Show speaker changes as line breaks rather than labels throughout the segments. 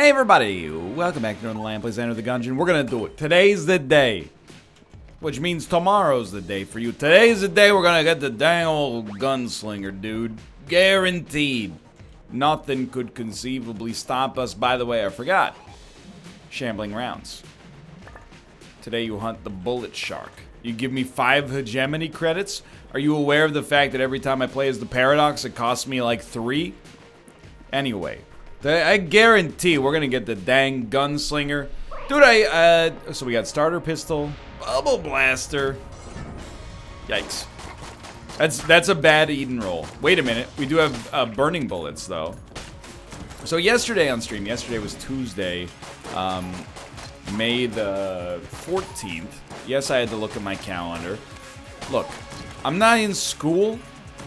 Hey everybody, welcome back to Northernlion. Please enter the Gungeon. We're gonna do it. Today's the day. Which means tomorrow's the day for you. Today's the day we're gonna get the dang old gunslinger, dude. Guaranteed. Nothing could conceivably stop us. By the way, I forgot. Shambling rounds. Today you hunt the bullet shark. You give me 5 hegemony credits? Are you aware of the fact that every time I play as the Paradox, it costs me like 3? Anyway, I guarantee we're gonna get the dang gunslinger. Dude, so we got starter pistol, bubble blaster. Yikes. That's a bad Eden roll. Wait a minute, we do have burning bullets though. So yesterday on stream, yesterday was Tuesday, May the 14th. Yes, I had to look at my calendar. Look, I'm not in school.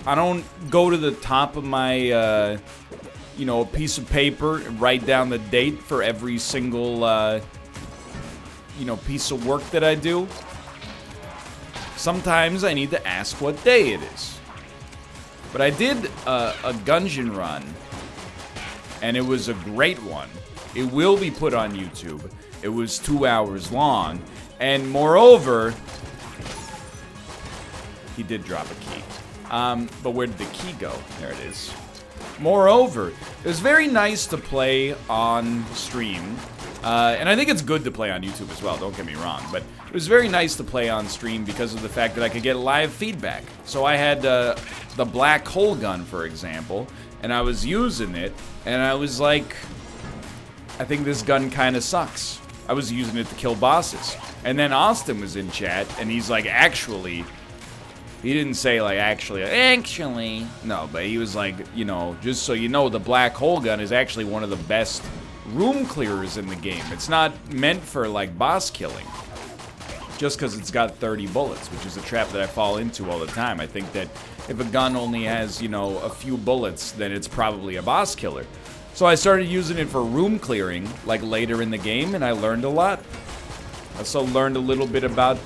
I don't go to the top of my, you know, a piece of paper and write down the date for every single, you know, piece of work that I do. Sometimes I need to ask what day it is. But I did a Gungeon run, and it was a great one. It will be put on YouTube. It was 2 hours long, and moreover, he did drop a key. But where did the key go? There it is. Moreover, it was very nice to play on stream, and I think it's good to play on YouTube as well, don't get me wrong, but it was very nice to play on stream because of the fact that I could get live feedback. So I had the black hole gun, for example, and I was using it, and I was like, I think this gun kind of sucks. I was using it to kill bosses. And then Austin was in chat, and he's like, actually... He didn't say, like, actually. No, but he was like, you know, just so you know, the black hole gun is actually one of the best room clearers in the game. It's not meant for, like, boss killing. Just because it's got 30 bullets, which is a trap that I fall into all the time. I think that if a gun only has, you know, a few bullets, then it's probably a boss killer. So I started using it for room clearing, like, later in the game, and I learned a lot. I also learned a little bit about,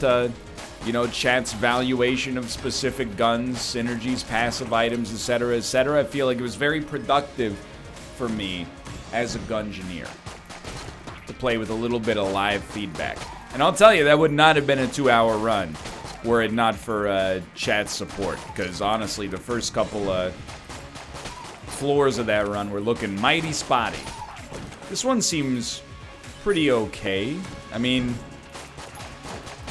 you know, chat's valuation of specific guns, synergies, passive items, etc., etc. I feel like it was very productive for me as a Gungeoneer to play with a little bit of live feedback. And I'll tell you, that would not have been a 2-hour run were it not for chat support. Because honestly, the first couple floors of that run were looking mighty spotty. This one seems pretty okay. I mean...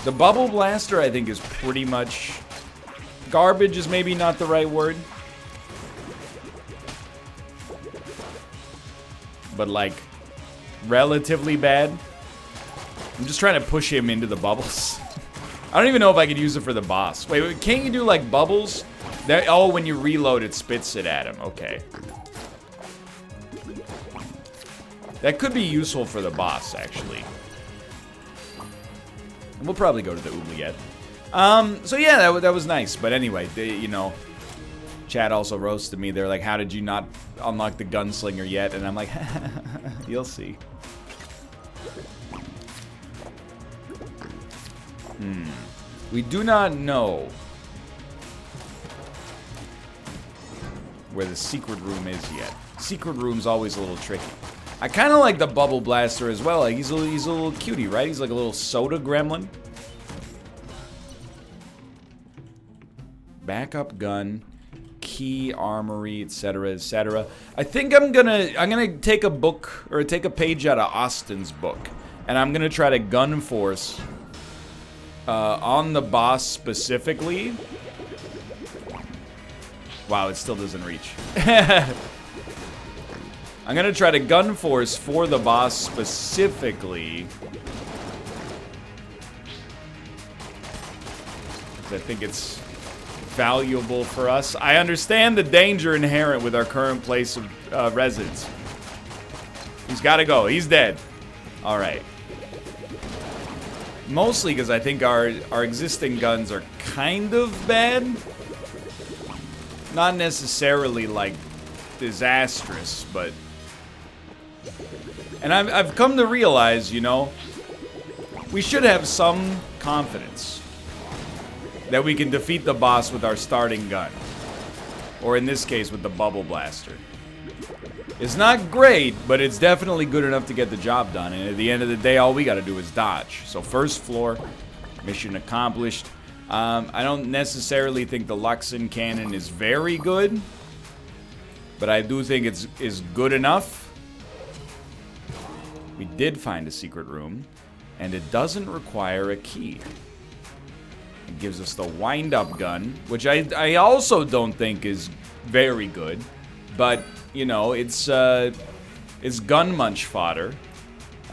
The bubble blaster, I think, is pretty much... Garbage is maybe not the right word. But, like, relatively bad. I'm just trying to push him into the bubbles. I don't even know if I could use it for the boss. Wait, can't you do, like, bubbles? That, oh, when you reload, it spits it at him. Okay. That could be useful for the boss, actually. We'll probably go to the oubliette. So yeah, that was nice. But anyway, you know, chat also roasted me. They're like, how did you not unlock the gunslinger yet? And I'm like, you'll see. We do not know where the secret room is yet. Secret room's always a little tricky. I kind of like the bubble blaster as well. Like he's a little cutie, right? He's like a little soda gremlin. Backup gun, key, armory, etc., etc. I think I'm gonna take a book or take a page out of Austin's book, and I'm gonna try to gun force on the boss specifically. Wow, it still doesn't reach. I'm gonna try to gun force for the boss specifically. I think it's valuable for us. I understand the danger inherent with our current place of residence. He's gotta go. He's dead. Alright. Mostly because I think our existing guns are kind of bad. Not necessarily, like, disastrous, but... And I've come to realize, you know, we should have some confidence that we can defeat the boss with our starting gun. Or in this case, with the bubble blaster. It's not great, but it's definitely good enough to get the job done. And at the end of the day, all we got to do is dodge. So first floor, mission accomplished. I don't necessarily think the Luxon cannon is very good, but I do think it's good enough. We did find a secret room, and it doesn't require a key. It gives us the wind-up gun, which I also don't think is very good, but you know, it's gun munch fodder,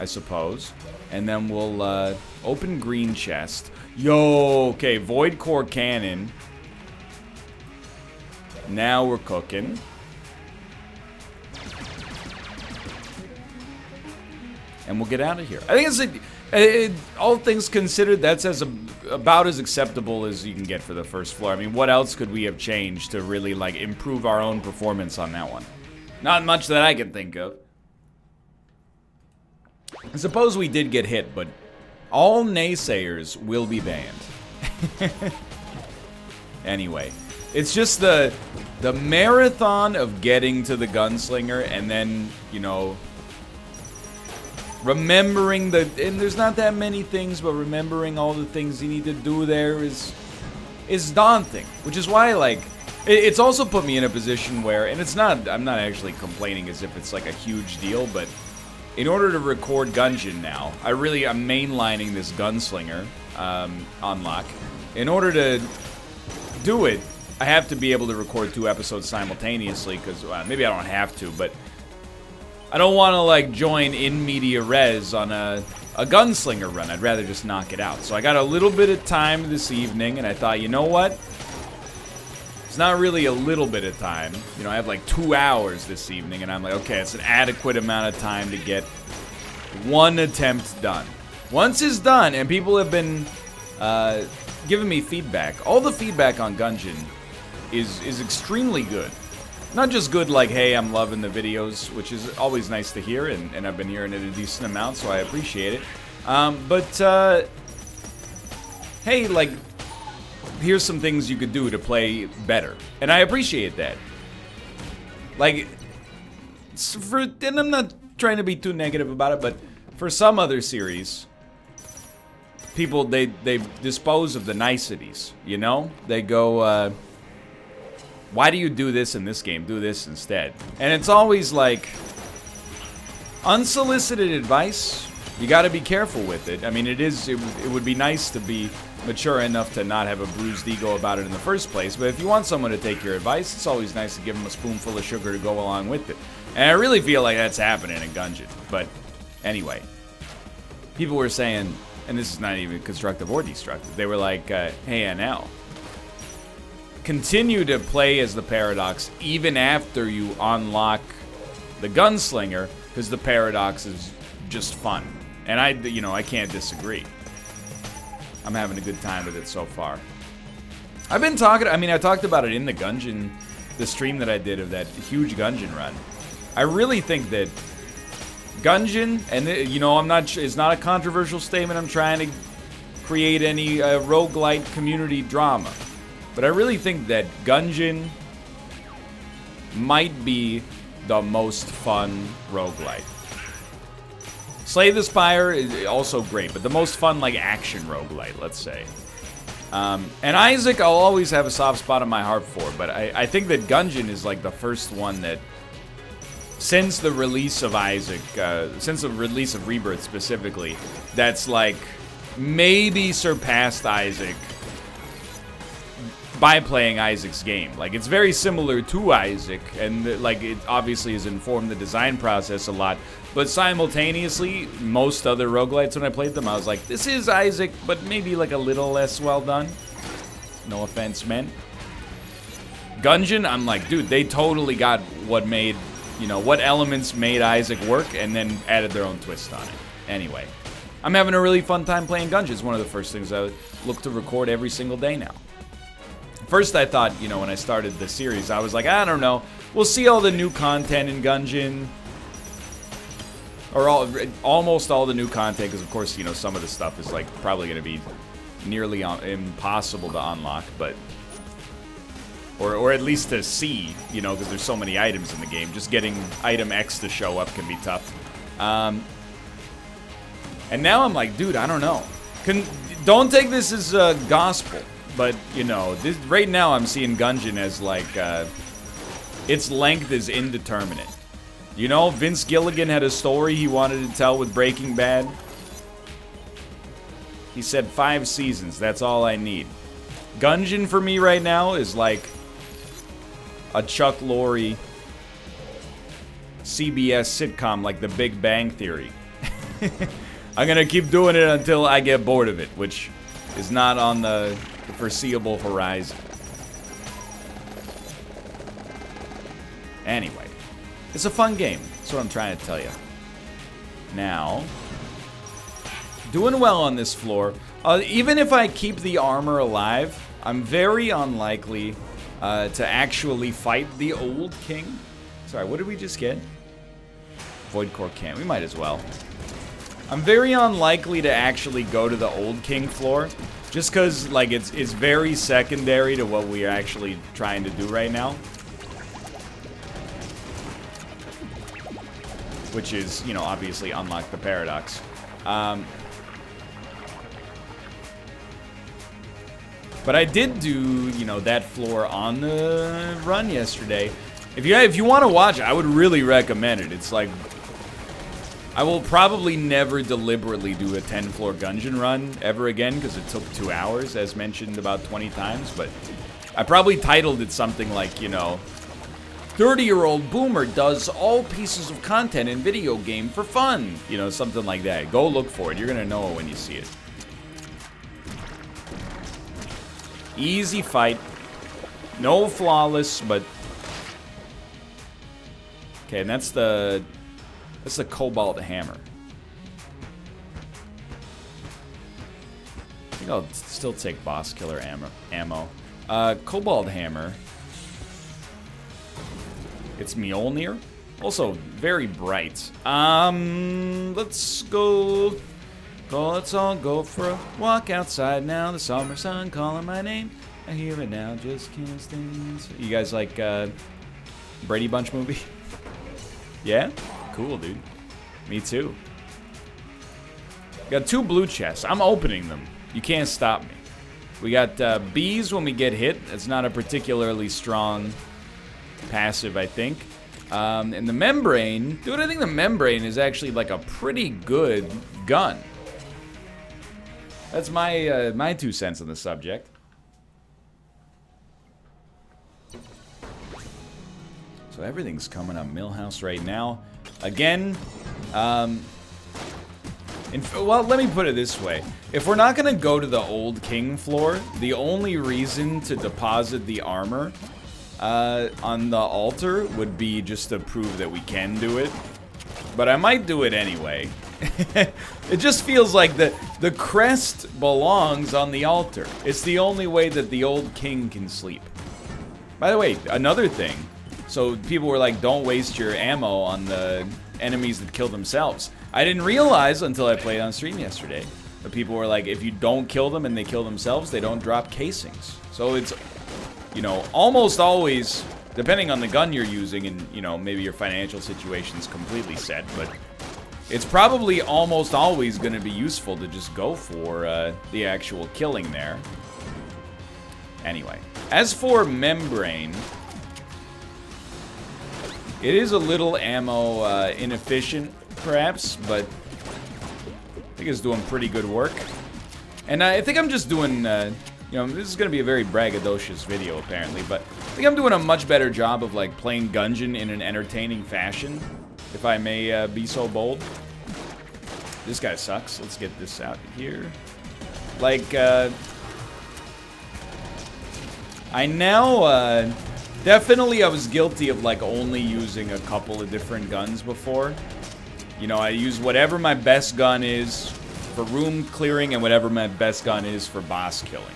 I suppose. And then we'll open green chest. Yo, okay, void core cannon. Now we're cooking. And we'll get out of here. I think it's all things considered, that's about as acceptable as you can get for the first floor. I mean, what else could we have changed to really like improve our own performance on that one? Not much that I can think of. I suppose we did get hit, but all naysayers will be banned. Anyway, it's just the marathon of getting to the gunslinger and then, you know, remembering and there's not that many things, but remembering all the things you need to do there is daunting, which is why, like, it's also put me in a position where, and I'm not actually complaining as if it's like a huge deal, but in order to record Gungeon now, I'm mainlining this gunslinger unlock. In order to do it, I have to be able to record 2 episodes simultaneously, because maybe I don't have to, but I don't want to like join in media res on a gunslinger run. I'd rather just knock it out. So I got a little bit of time this evening, and I thought, you know what? It's not really a little bit of time. You know, I have like 2 hours this evening, and I'm like, okay, it's an adequate amount of time to get 1 attempt done. Once it's done, and people have been giving me feedback. All the feedback on Gungeon is extremely good. Not just good like, hey, I'm loving the videos, which is always nice to hear, and I've been hearing it a decent amount, so I appreciate it. But hey, like, here's some things you could do to play better. And I appreciate that. Like, and I'm not trying to be too negative about it, but for some other series, people, they dispose of the niceties, you know? They go, why do you do this in this game? Do this instead. And it's always like, unsolicited advice, you gotta be careful with it. I mean, it would be nice to be mature enough to not have a bruised ego about it in the first place, but if you want someone to take your advice, it's always nice to give them a spoonful of sugar to go along with it. And I really feel like that's happening in Gungeon. But anyway, people were saying, and this is not even constructive or destructive, they were like, hey, NL, continue to play as the Paradox even after you unlock the Gunslinger, because the Paradox is just fun. And I can't disagree. I'm having a good time with it so far. I've been talking, I talked about it in the Gungeon, the stream that I did of that huge Gungeon run. I really think that Gungeon, and it's not a controversial statement, I'm trying to create any roguelite community drama. But I really think that Gungeon might be the most fun roguelite. Slay the Spire is also great, but the most fun, like, action roguelite, let's say. And Isaac, I'll always have a soft spot in my heart for, but I think that Gungeon is, like, the first one that, since the release of Isaac, since the release of Rebirth specifically, that's, like, maybe surpassed Isaac by playing Isaac's game. Like, it's very similar to Isaac, and, like, it obviously has informed the design process a lot, but simultaneously, most other roguelites, when I played them, I was like, this is Isaac, but maybe, like, a little less well done. No offense meant. Gungeon, I'm like, dude, they totally got what made, what elements made Isaac work, and then added their own twist on it. Anyway, I'm having a really fun time playing Gungeon. It's one of the first things I look to record every single day now. First, I thought, when I started the series, I was like, I don't know. We'll see all the new content in Gungeon. Or almost all the new content, because, of course, some of the stuff is, like, probably going to be nearly impossible to unlock. But Or at least to see, you know, because there's so many items in the game. Just getting item X to show up can be tough. And now I'm like, dude, I don't know. Don't take this as gospel, but, you know, right now I'm seeing Gungeon as, like, its length is indeterminate. You know, Vince Gilligan had a story he wanted to tell with Breaking Bad. He said 5 seasons, that's all I need. Gungeon for me right now is like a Chuck Lorre CBS sitcom like The Big Bang Theory. I'm gonna keep doing it until I get bored of it, which is not on the foreseeable horizon. Anyway, it's a fun game. That's what I'm trying to tell you. Now, doing well on this floor. Even if I keep the armor alive, I'm very unlikely to actually fight the old king. Sorry, what did we just get? Void Core Camp. We might as well. I'm very unlikely to actually go to the old king floor, just because like it's very secondary to what we're actually trying to do right now. Which is, you know, obviously unlock the paradox. But I did do, you know, that floor on the run yesterday. If you want to watch it, I would really recommend it. It's like, I will probably never deliberately do a 10-floor Gungeon run ever again, because it took 2 hours, as mentioned about 20 times. But I probably titled it something like, you know, 30-year-old boomer does all pieces of content in video game for fun. You know, something like that. Go look for it. You're going to know it when you see it. Easy fight. No flawless, but... Okay, and that's the Cobalt Hammer. I think I'll still take Boss Killer ammo. Cobalt Hammer. It's Mjolnir. Also, very bright. Let's go... Let's all go for a walk outside now. The summer sun calling my name. I hear it now, just can't stand. You guys like Brady Bunch movie? Yeah? Cool, dude. Me too. Got 2 blue chests. I'm opening them. You can't stop me. We got bees when we get hit. It's not a particularly strong passive, I think. And the membrane. Dude, I think the membrane is actually like a pretty good gun. That's my my 2 cents on the subject. So everything's coming up Millhouse right now. Again, well, let me put it this way. If we're not going to go to the old king floor, the only reason to deposit the armor on the altar would be just to prove that we can do it. But I might do it anyway. It just feels like the crest belongs on the altar. It's the only way that the old king can sleep. By the way, another thing. So people were like, don't waste your ammo on the enemies that kill themselves. I didn't realize until I played on stream yesterday that people were like, if you don't kill them and they kill themselves, they don't drop casings. So it's, you know, almost always, depending on the gun you're using and, you know, maybe your financial situation's completely set, but it's probably almost always going to be useful to just go for the actual killing there. Anyway, as for membrane, it is a little ammo inefficient, perhaps, but I think it's doing pretty good work. And I think I'm just doing, you know, this is going to be a very braggadocious video, apparently, but I think I'm doing a much better job of, like, playing Gungeon in an entertaining fashion, if I may be so bold. This guy sucks. Let's get this out here. Like, I now, definitely I was guilty of, like, only using a couple of different guns before. You know, I use whatever my best gun is for room clearing and whatever my best gun is for boss killing.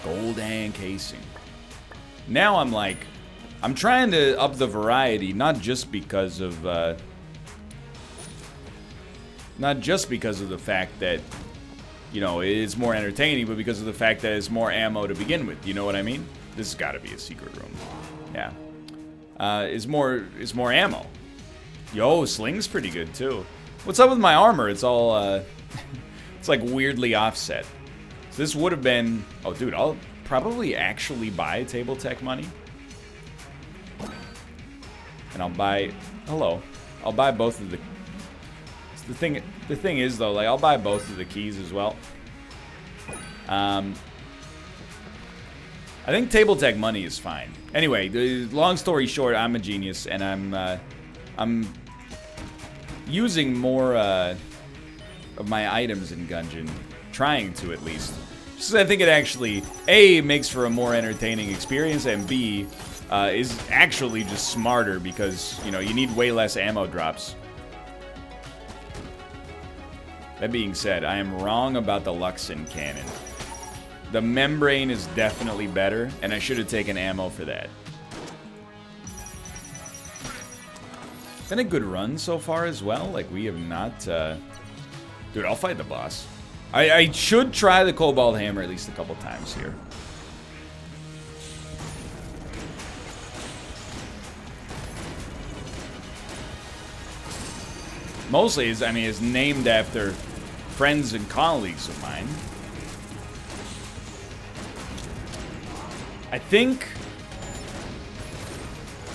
Gold and casing. Now I'm like, I'm trying to up the variety, not just because of the fact that, you know, it's more entertaining, but because of the fact that it's more ammo to begin with. You know what I mean? This has got to be a secret room. Yeah. Is more ammo. Yo, sling's pretty good too. What's up with my armor? It's all it's like weirdly offset. So this would have been. Oh, dude, I'll probably actually buy table tech money. And I'll buy. Hello. I'll buy both of the. The thing is though, like I'll buy both of the keys as well. I think table tech money is fine. Anyway, long story short, I'm a genius, and I'm using more of my items in Gungeon, trying to at least. Just I think it actually A makes for a more entertaining experience, and B is actually just smarter because you know you need way less ammo drops. That being said, I am wrong about the Luxon cannon. The membrane is definitely better, and I should have taken ammo for that. Been a good run so far as well. Like, we have not... Dude, I'll fight the boss. I should try the Cobalt Hammer at least a couple times here. Mostly, is named after friends and colleagues of mine. I think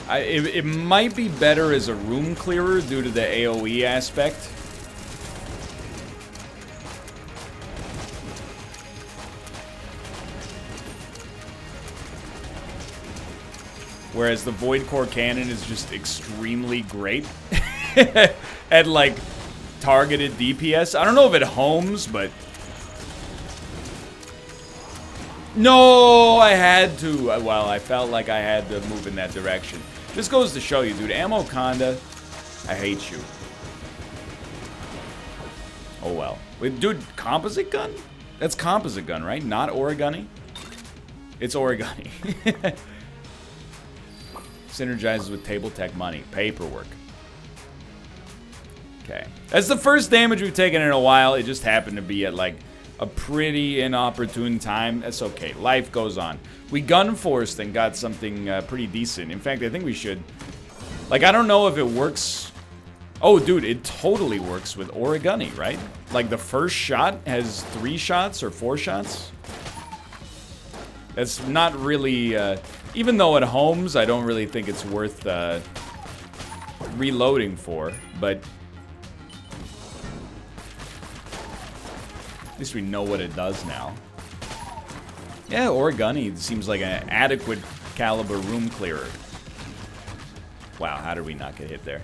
it might be better as a room clearer due to the AoE aspect. Whereas the Void Core Cannon is just extremely great at like targeted DPS. I don't know if it homes, but no, I had to. Well, I felt like I had to move in that direction. This goes to show you, dude. Ammo Conda, I hate you. Oh well. Wait, dude, composite gun? That's composite gun, right? Not origami? It's origami. Synergizes with table tech money. Paperwork. Okay. That's the first damage we've taken in a while. It just happened to be at like a pretty inopportune time. That's okay. Life goes on. We gun forced and got something pretty decent. In fact, I think we should. Like, I don't know if it works. Oh, dude, it totally works with origami, right? Like, the first shot has 3 shots or 4 shots. That's not really, even though it homes, I don't really think it's worth reloading for, but at least we know what it does now. Yeah, origami seems like an adequate caliber room clearer. Wow, how did we not get hit there?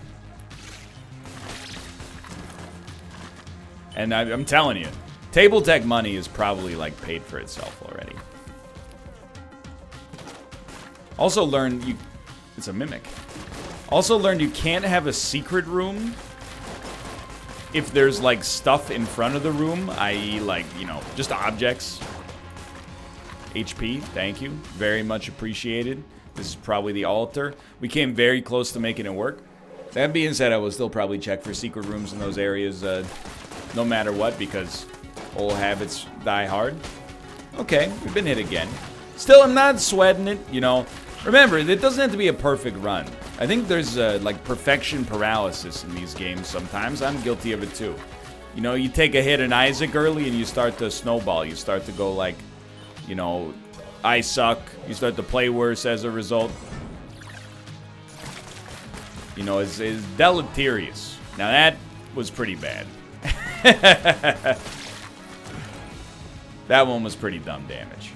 And I'm telling you, table tech money is probably like paid for itself already. Also learned you... It's a mimic. Also learned you can't have a secret room if there's, like, stuff in front of the room, i.e., like, you know, just objects. HP, thank you. Very much appreciated. This is probably the altar. We came very close to making it work. That being said, I will still probably check for secret rooms in those areas no matter what, because old habits die hard. Okay, we've been hit again. Still, I'm not sweating it, you know. Remember, it doesn't have to be a perfect run. I think there's, like, perfection paralysis in these games sometimes. I'm guilty of it, too. You know, you take a hit in Isaac early and you start to snowball. You start to go, like, you know, I suck. You start to play worse as a result. You know, it's deleterious. Now, that was pretty bad. That one was pretty dumb damage.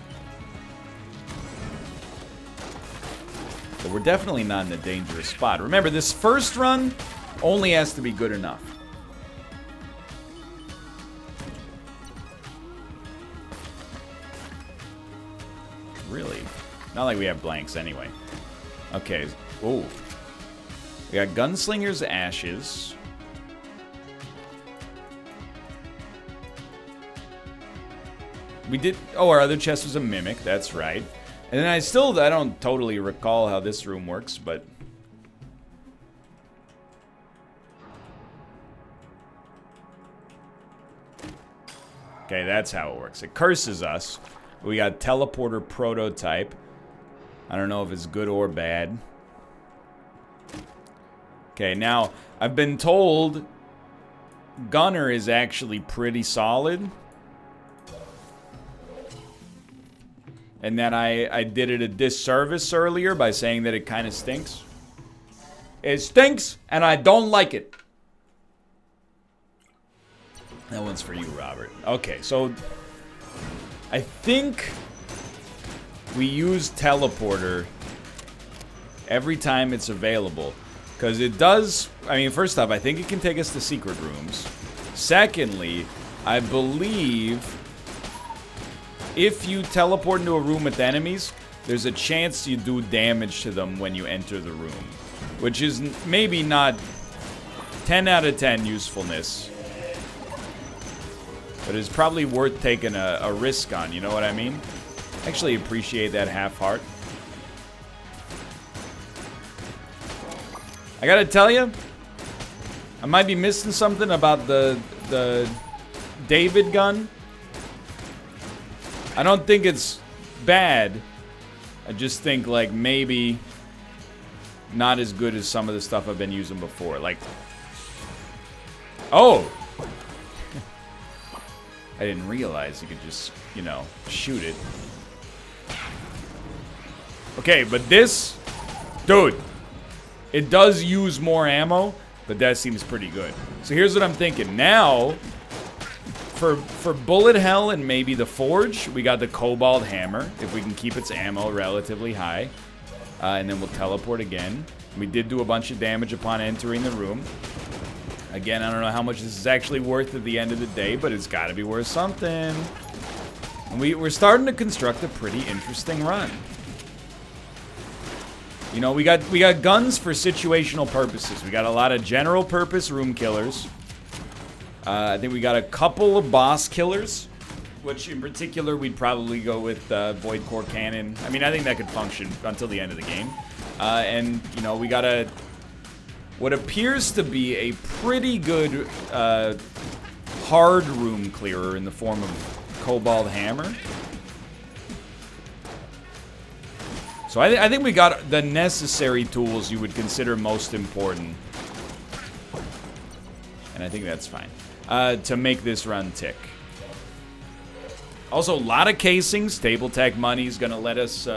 But we're definitely not in a dangerous spot. Remember, this first run only has to be good enough. Really? Not like we have blanks anyway. Okay. Ooh. We got Gunslinger's Ashes. We did... Oh, our other chest was a mimic. That's right. And then I don't totally recall how this room works, but... Okay, that's how it works. It curses us. We got Teleporter Prototype. I don't know if it's good or bad. Okay, now, I've been told Gunner is actually pretty solid. And that I did it a disservice earlier by saying that it kind of stinks. It stinks, and I don't like it. That one's for you, Robert. Okay, so I think we use Teleporter every time it's available. Because it does, I mean, first off, I think it can take us to secret rooms. Secondly, I believe if you teleport into a room with enemies, there's a chance you do damage to them when you enter the room. Which is maybe not 10 out of 10 usefulness. But it's probably worth taking a risk on, you know what I mean? Actually appreciate that half heart. I gotta tell you, I might be missing something about the David gun. I don't think it's bad. I just think, like, maybe not as good as some of the stuff I've been using before. Like, oh! I didn't realize you could just, you know, shoot it. Okay, but this, dude, it does use more ammo, but that seems pretty good. So here's what I'm thinking. Now, for bullet hell and maybe the forge, we got the cobalt hammer, if we can keep its ammo relatively high. And then we'll teleport again. We did do a bunch of damage upon entering the room. Again, I don't know how much this is actually worth at the end of the day, but it's got to be worth something. And we're starting to construct a pretty interesting run. You know, we got guns for situational purposes. We got a lot of general purpose room killers. I think we got a couple of boss killers, which in particular we'd probably go with Void Core Cannon. I mean, I think that could function until the end of the game. And, you know, we got what appears to be a pretty good hard room clearer in the form of Cobalt Hammer. So I think we got the necessary tools you would consider most important. And I think that's fine. To make this run tick. Also, a lot of casings. Table Tech money is going to let us...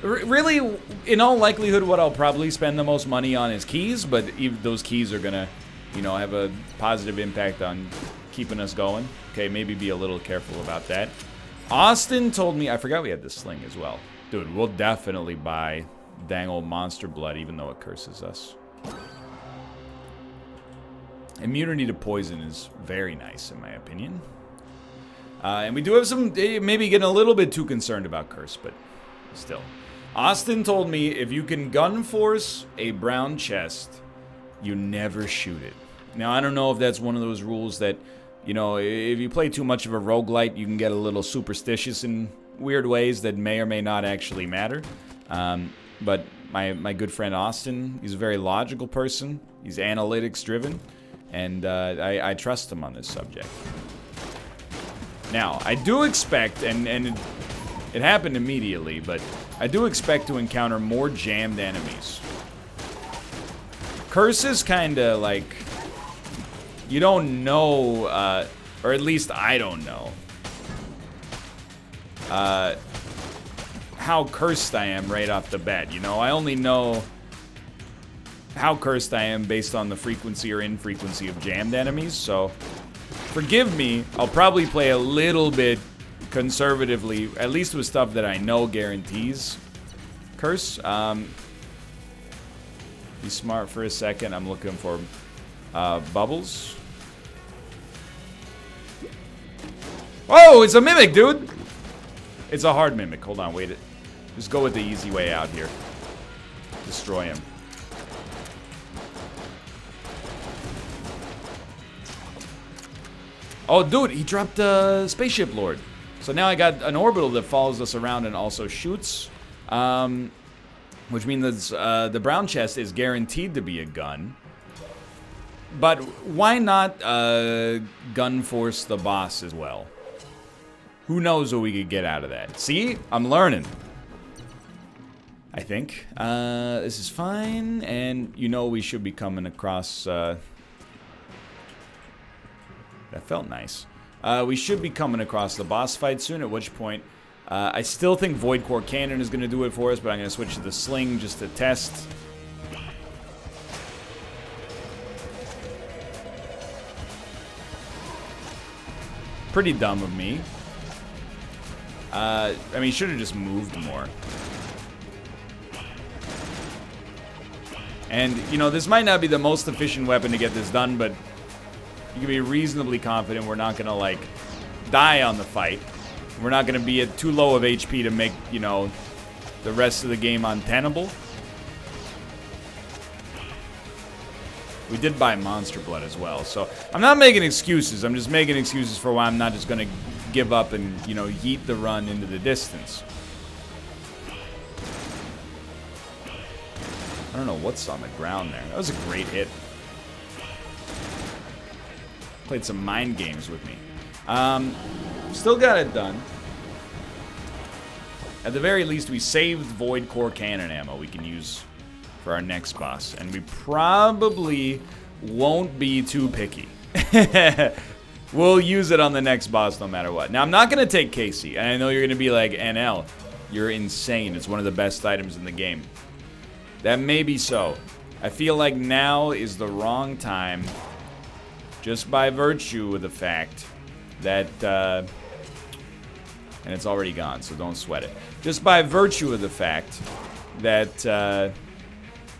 really, in all likelihood, what I'll probably spend the most money on is keys. But those keys are going to, you know, have a positive impact on keeping us going. Okay, maybe be a little careful about that. Austin told me... I forgot we had this sling as well. Dude, we'll definitely buy dang old monster blood, even though it curses us. Immunity to poison is very nice, in my opinion. And we do have some, maybe getting a little bit too concerned about curse, but still. Austin told me if you can gun force a brown chest, you never shoot it. Now, I don't know if that's one of those rules that, you know, if you play too much of a roguelite, you can get a little superstitious in weird ways that may or may not actually matter. But my good friend Austin, he's a very logical person. He's analytics driven. And I trust him on this subject. Now, I do expect, and it happened immediately, but I do expect to encounter more jammed enemies. Curse is kind of like, you don't know, or at least I don't know, how cursed I am right off the bat. You know, I only know how cursed I am based on the frequency or infrequency of jammed enemies, so forgive me, I'll probably play a little bit conservatively, at least with stuff that I know guarantees curse. Be smart for a second, I'm looking for bubbles. Oh, it's a mimic, dude! It's a hard mimic, hold on, wait. Just go with the easy way out here. Destroy him. Oh, dude, he dropped a Spaceship Lord. So now I got an orbital that follows us around and also shoots. Which means the brown chest is guaranteed to be a gun. But why not gun force the boss as well? Who knows what we could get out of that? See? I'm learning. I think. This is fine, and you know we should be coming across... that felt nice. We should be coming across the boss fight soon, at which point... I still think Void Core Cannon is going to do it for us, but I'm going to switch to the Sling just to test. Pretty dumb of me. I mean, he should have just moved more. And, you know, this might not be the most efficient weapon to get this done, but you can be reasonably confident we're not going to, like, die on the fight. We're not going to be at too low of HP to make, you know, the rest of the game untenable. We did buy Monster Blood as well, so I'm not making excuses. I'm just making excuses for why I'm not just going to give up and, you know, yeet the run into the distance. I don't know what's on the ground there. That was a great hit. Played some mind games with me. Still got it done. At the very least, we saved Void Core Cannon ammo we can use for our next boss. And we probably won't be too picky. We'll use it on the next boss no matter what. Now, I'm not going to take Casey. And I know you're going to be like, NL, you're insane. It's one of the best items in the game. That may be so. I feel like now is the wrong time, just by virtue of the fact that, and it's already gone, so don't sweat it. Just by virtue of the fact that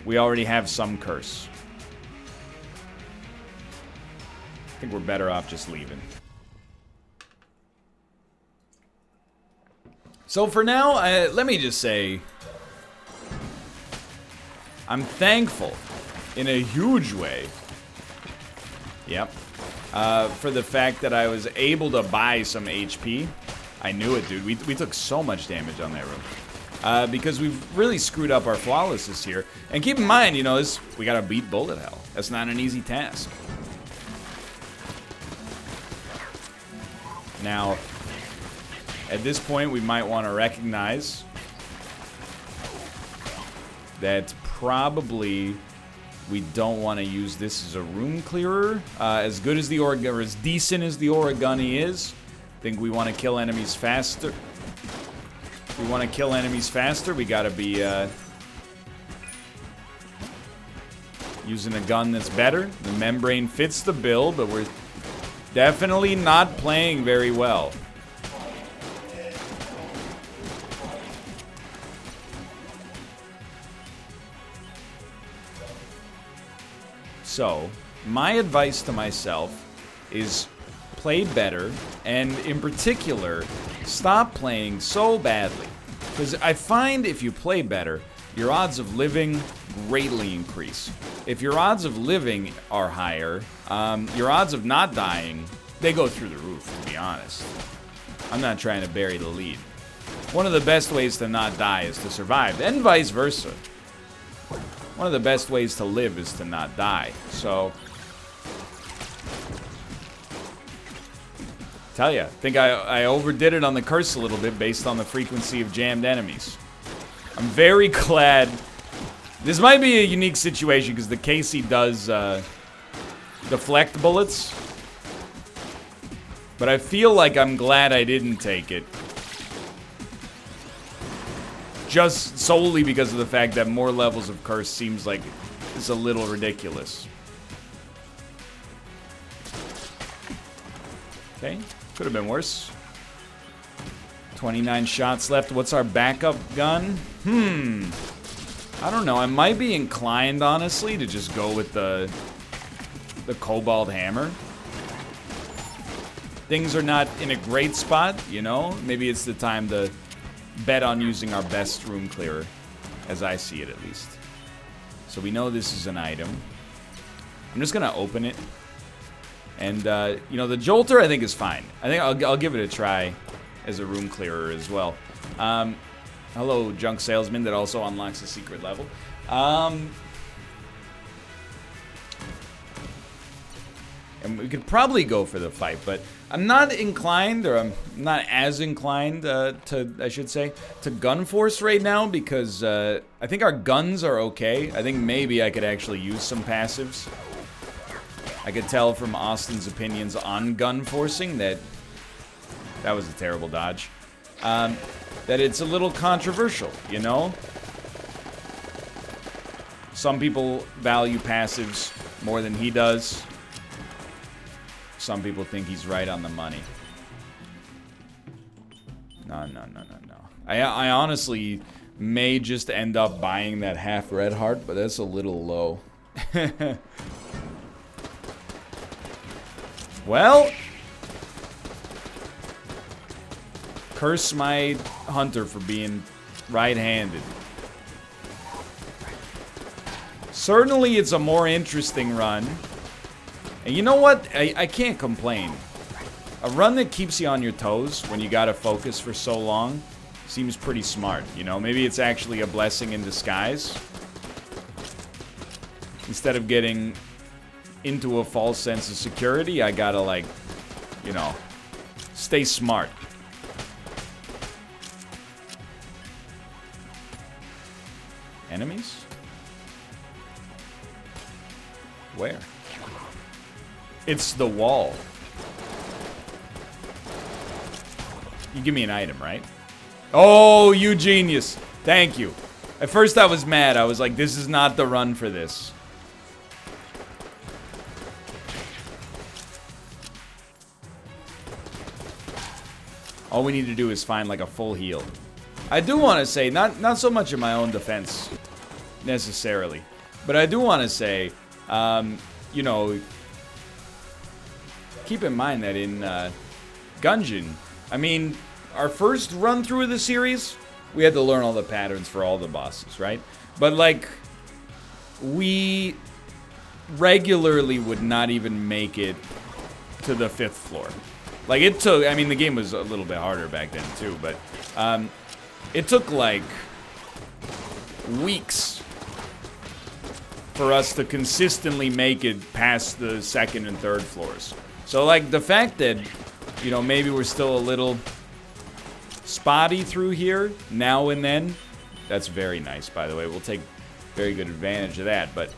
we already have some curse. I think we're better off just leaving. So for now, let me just say, I'm thankful in a huge way. Yep. For the fact that I was able to buy some HP. I knew it, dude. We took so much damage on that room. Because we've really screwed up our flawlessness here. And keep in mind, you know, we gotta beat Bullet Hell. That's not an easy task. Now, at this point, we might want to recognize that probably we don't want to use this as a room clearer. As good as the or as decent as the Origami is, I think we want to kill enemies faster. If we want to kill enemies faster, we gotta be using a gun that's better. The membrane fits the bill, but we're definitely not playing very well. So, my advice to myself is play better, and in particular, stop playing so badly. Because I find if you play better, your odds of living greatly increase. If your odds of living are higher, your odds of not dying, they go through the roof, to be honest. I'm not trying to bury the lead. One of the best ways to not die is to survive, and vice versa. One of the best ways to live is to not die. So, tell ya, I think I overdid it on the curse a little bit based on the frequency of jammed enemies. I'm very glad. This might be a unique situation because the Casey does deflect bullets. But I feel like I'm glad I didn't take it. Just solely because of the fact that more levels of curse seems like it's a little ridiculous. Okay, could have been worse. 29 shots left. What's our backup gun? I don't know. I might be inclined, honestly, to just go with the Cobalt Hammer. Things are not in a great spot, you know? Maybe it's the time to bet on using our best room clearer, as I see it at least. So we know this is an item. I'm just gonna open it. And, you know, the Jolter I think is fine. I think I'll give it a try as a room clearer as well. Hello, Junk Salesman, that also unlocks a secret level. And And we could probably go for the fight, but I'm not inclined, or I'm not as inclined I should say, to gun force right now because I think our guns are okay. I think maybe I could actually use some passives. I could tell from Austin's opinions on gun forcing that was a terrible dodge. That it's a little controversial, you know? Some people value passives more than he does. Some people think he's right on the money. No. I honestly may just end up buying that half red heart, but that's a little low. Well, curse my hunter for being right-handed. Certainly it's a more interesting run. And you know what? I can't complain. A run that keeps you on your toes when you gotta focus for so long seems pretty smart, you know? Maybe it's actually a blessing in disguise. Instead of getting into a false sense of security, I gotta, like, you know, stay smart. Enemies? Where? It's the wall. You give me an item, right? Oh, you genius. Thank you. At first I was mad. I was like, this is not the run for this. All we need to do is find like a full heal. I do want to say, not so much in my own defense, necessarily. But I do want to say, you know, keep in mind that in Gungeon, I mean, our first run through of the series, we had to learn all the patterns for all the bosses, right? But like, we regularly would not even make it to the 5th floor. Like, it took, I mean, the game was a little bit harder back then too, but it took like weeks for us to consistently make it past the 2nd and 3rd floors. So like, the fact that, you know, maybe we're still a little spotty through here now and then, that's very nice, by the way. We'll take very good advantage of that, but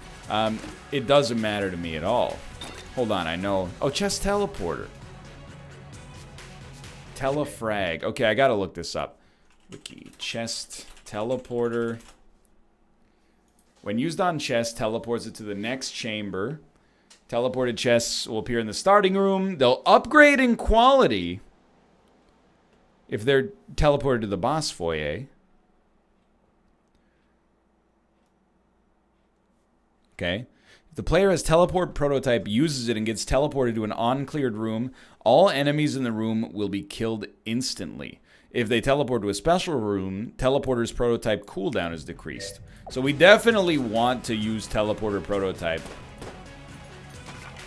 it doesn't matter to me at all. Hold on, I know. Oh, chest teleporter. Telefrag. Okay, I gotta look this up. Wiki. Chest teleporter. When used on chest, teleports it to the next chamber. Teleported chests will appear in the starting room. They'll upgrade in quality if they're teleported to the boss foyer. Okay. If the player has teleport prototype, uses it, and gets teleported to an uncleared room, all enemies in the room will be killed instantly. If they teleport to a special room, teleporter's prototype cooldown is decreased. So we definitely want to use teleporter prototype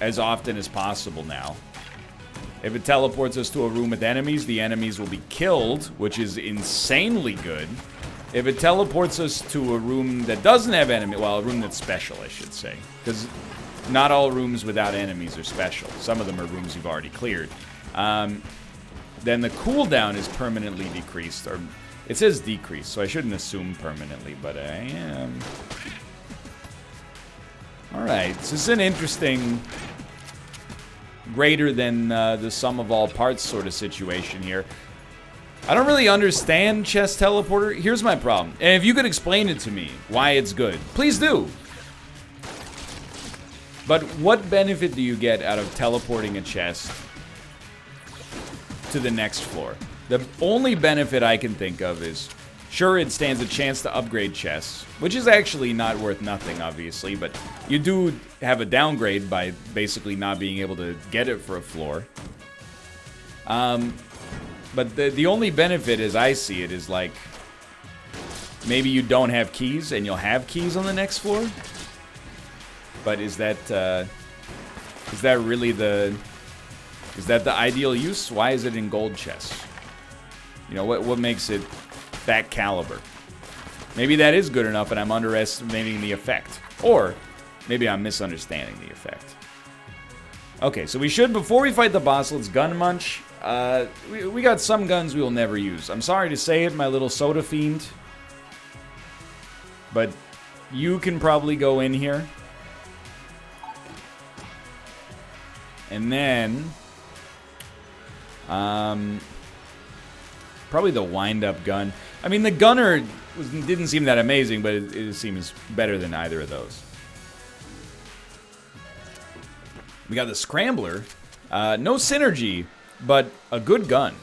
as often as possible now. If it teleports us to a room with enemies, the enemies will be killed, which is insanely good. If it teleports us to a room that doesn't have enemies, well, a room that's special, I should say. Because not all rooms without enemies are special. Some of them are rooms you've already cleared. Then the cooldown is permanently decreased, or it says decreased, so I shouldn't assume permanently, but I am. Alright, so this is an interesting, greater than the sum of all parts sort of situation here. I don't really understand chest teleporter. Here's my problem. And if you could explain it to me, why it's good, please do. But what benefit do you get out of teleporting a chest to the next floor? The only benefit I can think of is, sure, it stands a chance to upgrade chests, which is actually not worth nothing, obviously, but you do have a downgrade by basically not being able to get it for a floor. But the only benefit, as I see it, is like, maybe you don't have keys and you'll have keys on the next floor? But is that really the ideal use? Why is it in gold chests? You know, what makes it that caliber? Maybe that is good enough and I'm underestimating the effect. Or maybe I'm misunderstanding the effect. Okay, so we should, before we fight the boss, let's gun munch. We got some guns we will never use. I'm sorry to say it, my little soda fiend. But you can probably go in here. And then... probably the wind-up gun. I mean, the gunner didn't seem that amazing, but it seems better than either of those. We got the scrambler. No synergy, but a good gun.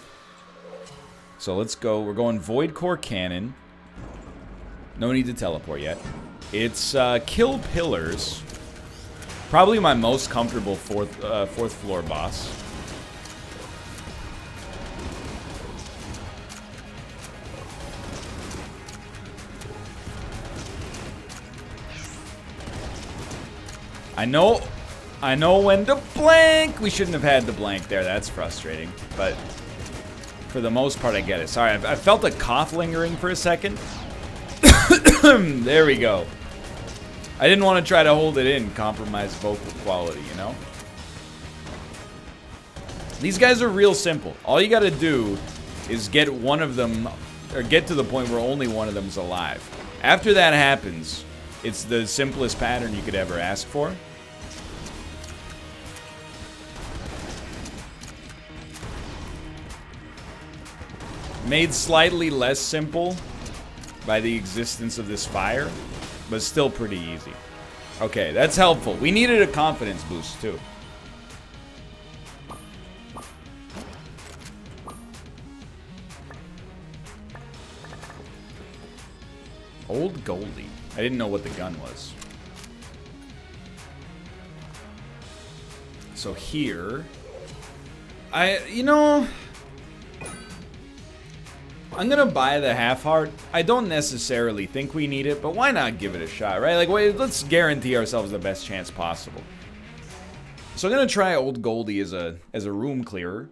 So let's go. We're going Void Core Cannon. No need to teleport yet. It's kill pillars. Probably my most comfortable fourth floor boss. I know when to blank. We shouldn't have had the blank there. That's frustrating. But for the most part, I get it. Sorry, I felt a cough lingering for a second. There we go. I didn't want to try to hold it in, compromise vocal quality, you know? These guys are real simple. All you gotta do is get one of them, or get to the point where only one of them's alive. After that happens, it's the simplest pattern you could ever ask for. Made slightly less simple by the existence of this fire, but still pretty easy. Okay, that's helpful. We needed a confidence boost too. Old Goldie. I didn't know what the gun was. So here, you know, I'm gonna buy the half heart. I don't necessarily think we need it, but why not give it a shot, right? Like, wait, let's guarantee ourselves the best chance possible. So I'm gonna try Old Goldie as a room clearer.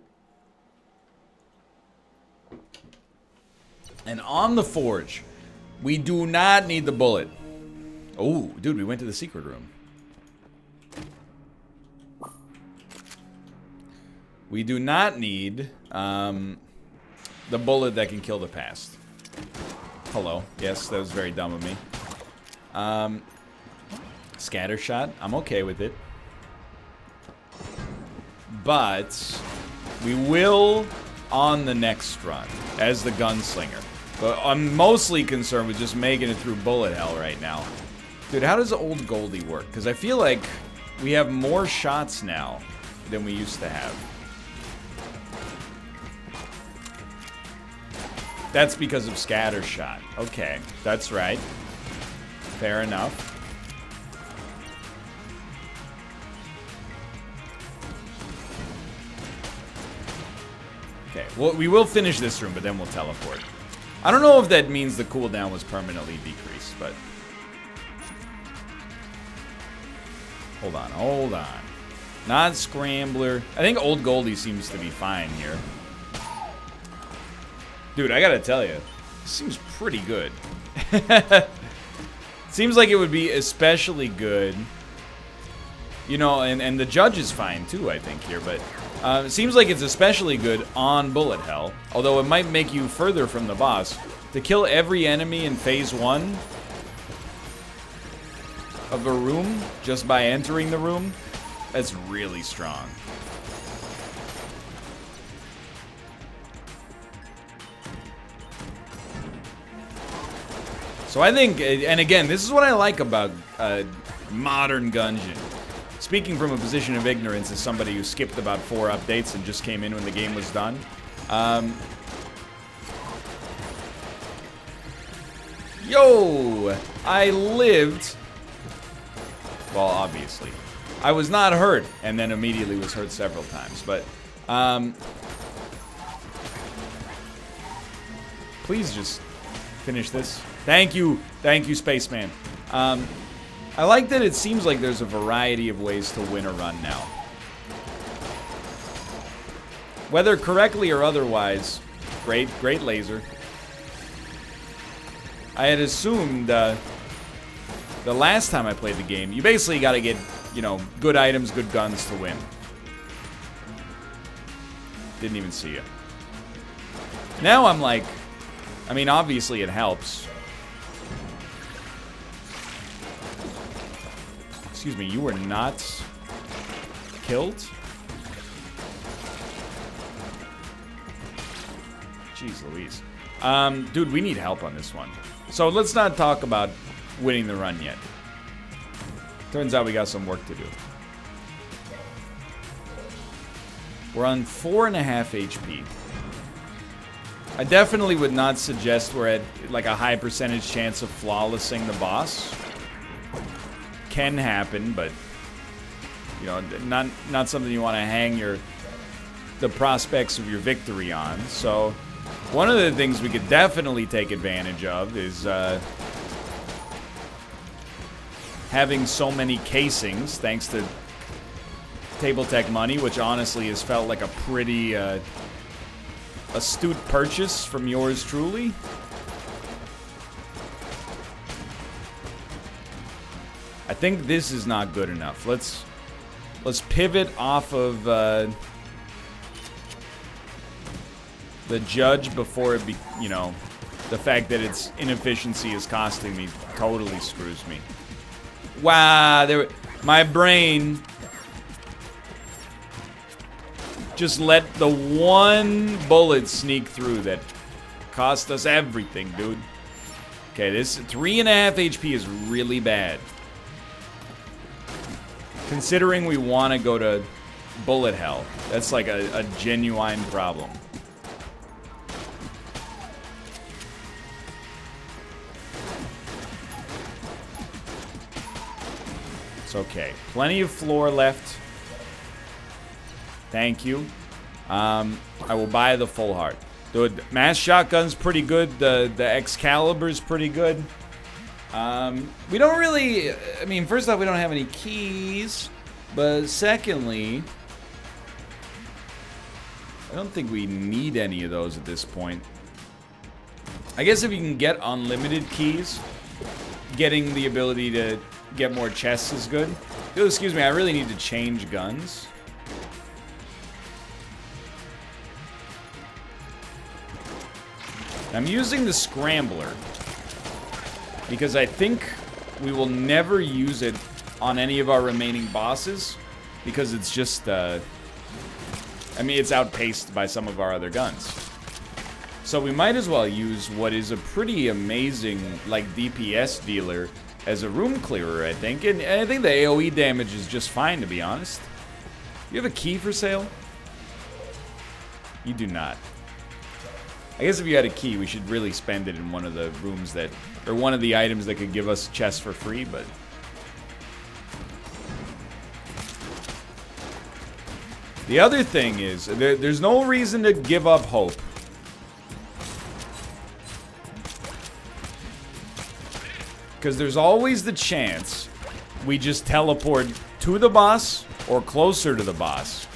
And on the forge, we do not need the bullet. Oh, dude, we went to the secret room. We do not need the bullet that can kill the past. Hello. Yes, that was very dumb of me. Scatter shot. I'm okay with it. But we will on the next run as the gunslinger. But I'm mostly concerned with just making it through bullet hell right now. Dude, how does Old Goldie work? Because I feel like we have more shots now than we used to have. That's because of scatter shot. Okay, that's right. Fair enough. Okay, well, we will finish this room, but then we'll teleport. I don't know if that means the cooldown was permanently decreased, but... Hold on, hold on. Not Scrambler. I think Old Goldie seems to be fine here. Dude, I gotta tell you, this seems pretty good. Seems like it would be especially good. You know, and the judge is fine too, I think, here, but it seems like it's especially good on bullet hell. Although it might make you further from the boss. To kill every enemy in phase 1 of a room just by entering the room, that's really strong. So I think, and again, this is what I like about modern Gungeon. Speaking from a position of ignorance as somebody who skipped about 4 updates and just came in when the game was done. Yo! I lived... Well, obviously. I was not hurt, and then immediately was hurt several times, but... please just finish this. Thank you, Spaceman. I like that it seems like there's a variety of ways to win a run now. Whether correctly or otherwise, great laser. I had assumed the last time I played the game, you basically got to get, you know, good items, good guns to win. Didn't even see you. Now I'm like, I mean, obviously it helps. Excuse me, you were not killed? Jeez Louise. Dude, we need help on this one. So let's not talk about winning the run yet. Turns out we got some work to do. We're on 4.5 HP. I definitely would not suggest we're at like a high percentage chance of flawlessing the boss. Can happen, but you know, not something you want to hang the prospects of your victory on. So one of the things we could definitely take advantage of is having so many casings, thanks to Table Tech money, which honestly has felt like a pretty astute purchase from yours truly. I think this is not good enough. Let's pivot off of the judge before it be, you know, the fact that its inefficiency is costing me totally screws me. Wow, my brain just let the one bullet sneak through that cost us everything, dude. Okay, this 3.5 HP is really bad. Considering we want to go to bullet hell, that's like a genuine problem. It's okay. Plenty of floor left. Thank you. I will buy the full heart. Dude, mass shotgun's pretty good. The Excalibur's pretty good. We don't really, I mean, first off, we don't have any keys, but secondly, I don't think we need any of those at this point. I guess if you can get unlimited keys, getting the ability to get more chests is good. Oh, excuse me, I really need to change guns. I'm using the Scrambler because I think we will never use it on any of our remaining bosses because it's just, I mean, it's outpaced by some of our other guns. So we might as well use what is a pretty amazing, like, DPS dealer as a room clearer, I think. And I think the AoE damage is just fine, to be honest. You have a key for sale? You do not. I guess if you had a key, we should really spend it in one of the rooms that, or one of the items that could give us chests for free, but... The other thing is, there's no reason to give up hope. Because there's always the chance we just teleport to the boss or closer to the boss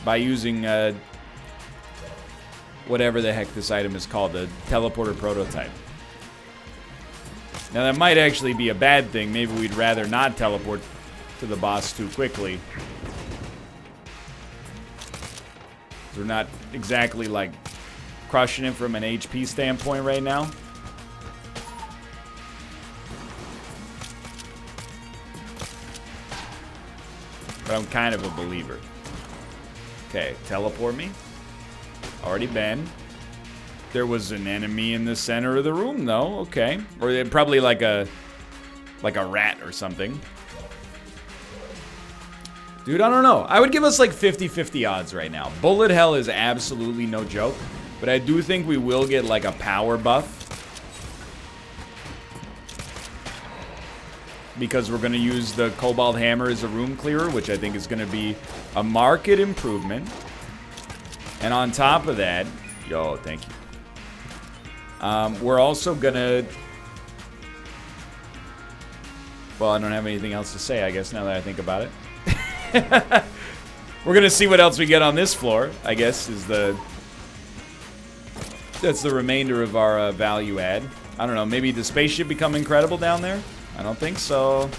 by using whatever the heck this item is called, the teleporter prototype. Now that might actually be a bad thing. Maybe we'd rather not teleport to the boss too quickly. We're not exactly like crushing it from an HP standpoint right now. But I'm kind of a believer. Okay, teleport me. Already been. There was an enemy in the center of the room, though. Okay. Or probably like a rat or something. Dude, I don't know. I would give us like 50-50 odds right now. Bullet hell is absolutely no joke. But I do think we will get like a power buff. Because we're going to use the Cobalt Hammer as a room clearer, which I think is going to be a marked improvement. And on top of that, yo, thank you. We're also going to... Well, I don't have anything else to say, I guess, now that I think about it. We're going to see what else we get on this floor, I guess, is the... That's the remainder of our value add. I don't know, maybe the spaceship become incredible down there? I don't think so.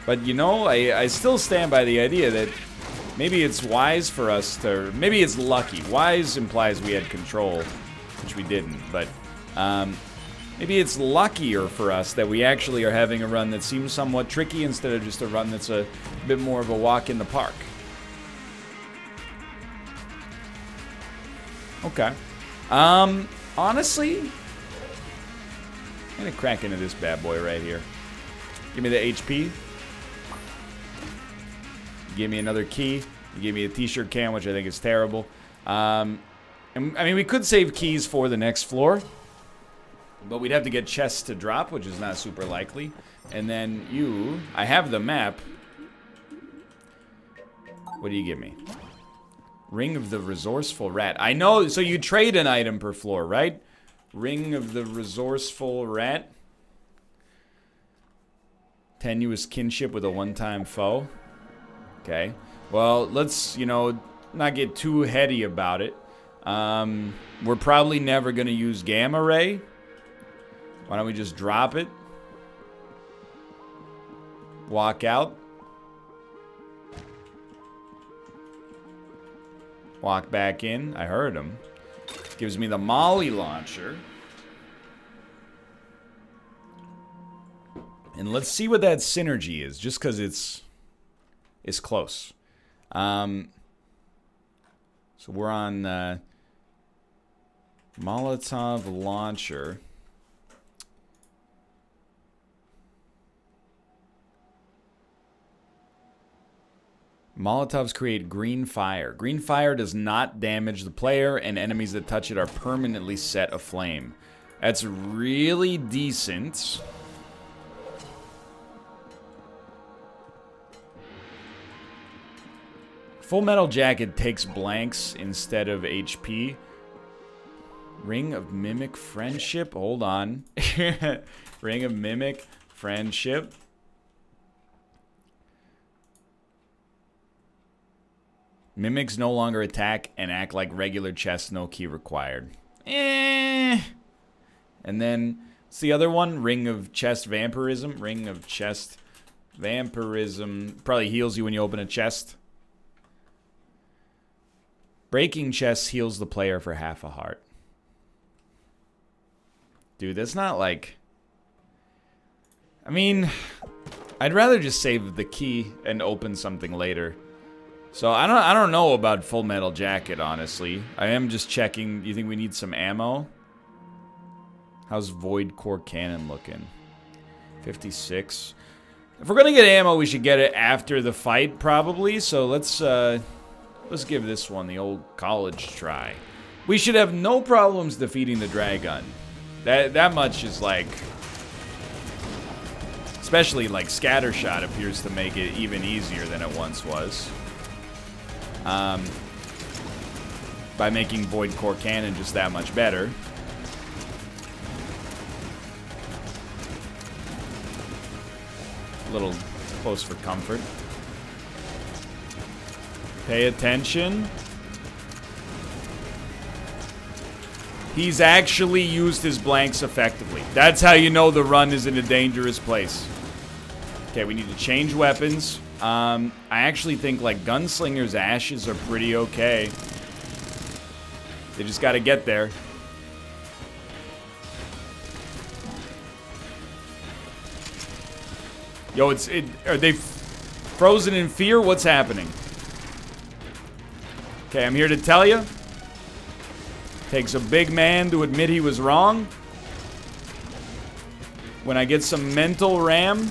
But, you know, I still stand by the idea that maybe it's wise for us to... Maybe it's lucky. Wise implies we had control, which we didn't. But maybe it's luckier for us that we actually are having a run that seems somewhat tricky instead of just a run that's a bit more of a walk in the park. Okay. Honestly, I'm gonna crack into this bad boy right here. Give me the HP. Give me another key. You give me a t-shirt can, which I think is terrible. And, I mean, we could save keys for the next floor, but we'd have to get chests to drop, which is not super likely. And then you, I have the map. What do you give me? Ring of the Resourceful Rat. I know, so you trade an item per floor, right? Ring of the Resourceful Rat. Tenuous kinship with a one-time foe. Okay. Well, let's, you know, not get too heady about it. We're probably never going to use Gamma Ray. Why don't we just drop it? Walk out. Walk back in. I heard him. Gives me the Molly launcher. And let's see what that synergy is, just because it's close. So we're on Molotov launcher. Molotovs create green fire. Green fire does not damage the player, and enemies that touch it are permanently set aflame. That's really decent. Full Metal Jacket takes blanks instead of HP. Ring of Mimic Friendship? Hold on. Ring of Mimic Friendship. Mimics no longer attack and act like regular chests, no key required. And then, what's the other one? Ring of Chest Vampirism. Ring of Chest Vampirism. Probably heals you when you open a chest. Breaking chests heals the player for half a heart. Dude, that's not like... I mean, I'd rather just save the key and open something later. So I don't know about Full Metal Jacket, honestly. I am just checking. Do you think we need some ammo? How's Void Core Cannon looking? 56. If we're gonna get ammo, we should get it after the fight, probably. So let's give this one the old college try. We should have no problems defeating the Dragon. That much is like... Especially like Scattershot appears to make it even easier than it once was. By making Void Core Cannon just that much better. A little close for comfort. Pay attention. He's actually used his blanks effectively. That's how you know the run is in a dangerous place. Okay, we need to change weapons. I actually think, like, Gunslinger's ashes are pretty okay. They just gotta get there. Yo, are they frozen in fear? What's happening? Okay, I'm here to tell you. Takes a big man to admit he was wrong. When I get some mental RAM,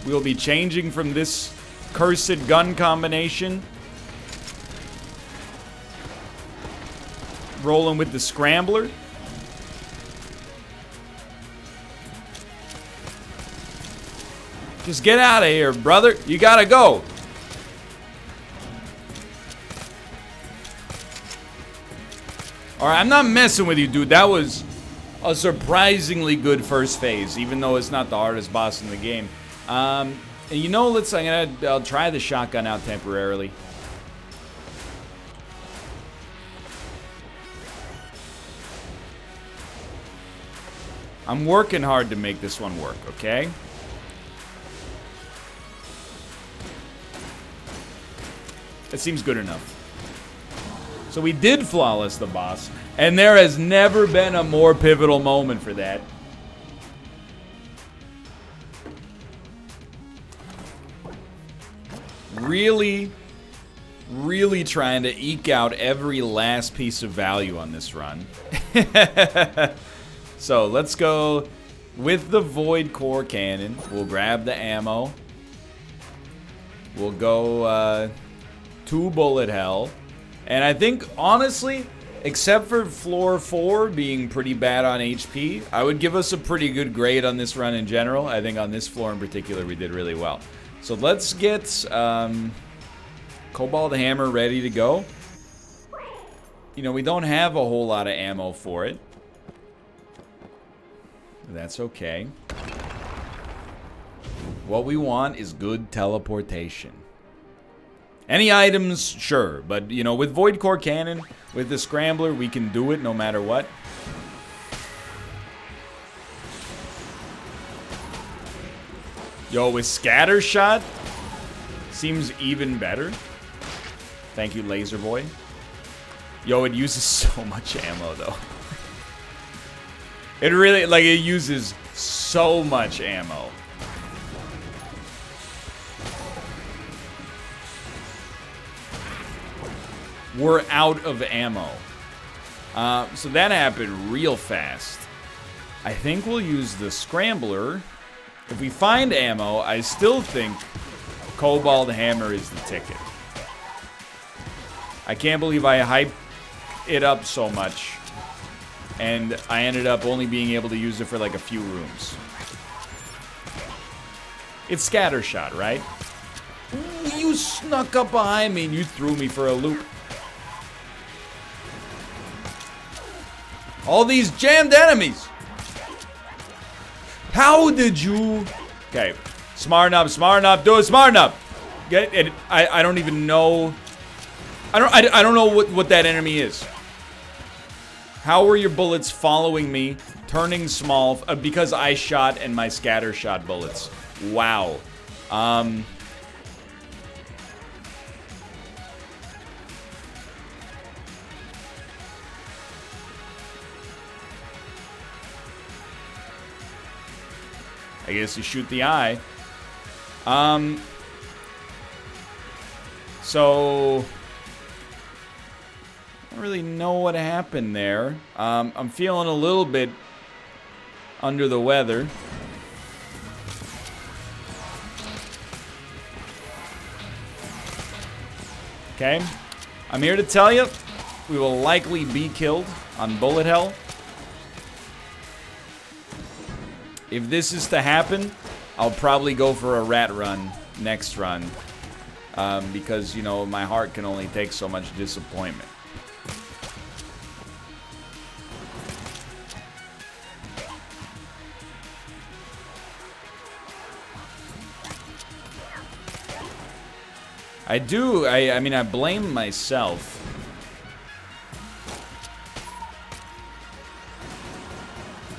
we'll be changing from this cursed gun combination. Rolling with the Scrambler. Just get out of here, brother. You gotta go. Alright, I'm not messing with you, dude. That was a surprisingly good first phase, even though it's not the hardest boss in the game. And you know, I'll try the shotgun out temporarily. I'm working hard to make this one work, okay? That seems good enough. So we did flawless the boss, and there has never been a more pivotal moment for that. Really, really trying to eke out every last piece of value on this run. So let's go with the Void Core Cannon. We'll grab the ammo. We'll go 2 bullet hell. And I think, honestly, except for floor 4 being pretty bad on HP, I would give us a pretty good grade on this run in general. I think on this floor in particular, we did really well. So let's get Cobalt Hammer ready to go. You know, we don't have a whole lot of ammo for it. That's okay. What we want is good teleportation. Any items, sure, but you know, with Void Core Cannon, with the Scrambler, we can do it no matter what. Yo, with Scatter Shot, seems even better. Thank you, Laser Boy. Yo, it uses so much ammo, though. It really, like, it uses so much ammo. We're out of ammo. So that happened real fast. I think we'll use the Scrambler. If we find ammo, I still think Cobalt Hammer is the ticket. I can't believe I hyped it up so much, and I ended up only being able to use it for like a few rooms. It's Scatter Shot, right? Ooh, you snuck up behind me and you threw me for a loop. All these jammed enemies. How did you? Okay, smart enough, do it smart enough. Get it? I don't even know. I don't know what that enemy is. How were your bullets following me, turning small because I shot and my Scatter Shot bullets? Wow. I guess you shoot the eye. So I don't really know what happened there. I'm feeling a little bit under the weather. Okay, I'm here to tell you, we will likely be killed on bullet hell. If this is to happen, I'll probably go for a rat run next run. Because, you know, my heart can only take so much disappointment. I mean, I blame myself.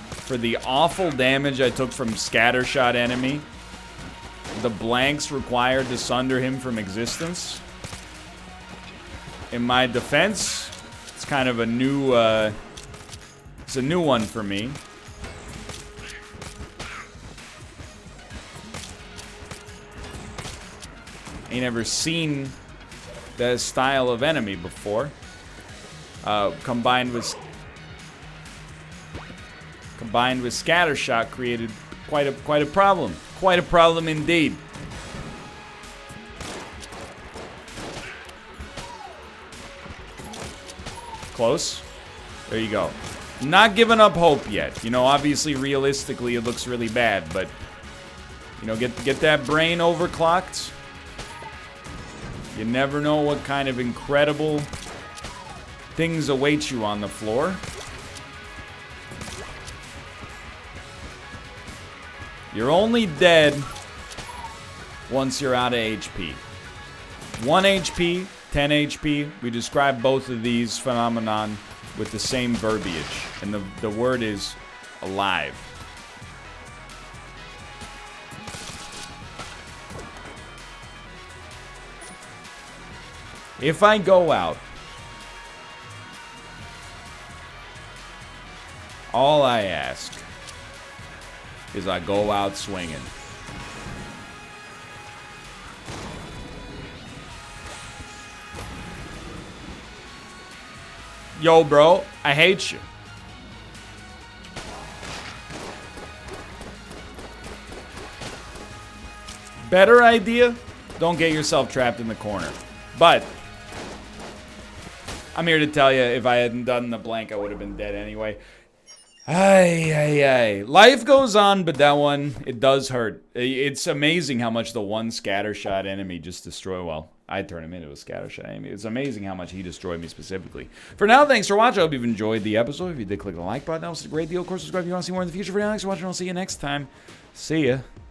For the awful damage I took from Scatter Shot enemy. The blanks required to sunder him from existence. In my defense, it's kind of a new, it's a new one for me. Ain't ever seen that style of enemy before. Combined with Scatter Shot created quite a problem. Quite a problem indeed. Close. There you go. Not giving up hope yet. You know, obviously, realistically, it looks really bad, but you know, get that brain overclocked. You never know what kind of incredible things await you on the floor. You're only dead once you're out of HP. 1 HP, 10 HP. We describe both of these phenomenon with the same verbiage. And the word is alive. If I go out, all I ask is I go out swinging. Yo, bro, I hate you. Better idea? Don't get yourself trapped in the corner. But I'm here to tell you, if I hadn't done the blank, I would have been dead anyway. Ay, ay, ay. Life goes on, but that one, it does hurt. It's amazing how much the one scattershot enemy just destroyed. Well, I turned him into a scattershot enemy. It's amazing how much he destroyed me specifically. For now, thanks for watching. I hope you've enjoyed the episode. If you did, click the like button. That was a great deal. Of course, subscribe if you want to see more in the future. For now, thanks for watching. I'll see you next time. See ya.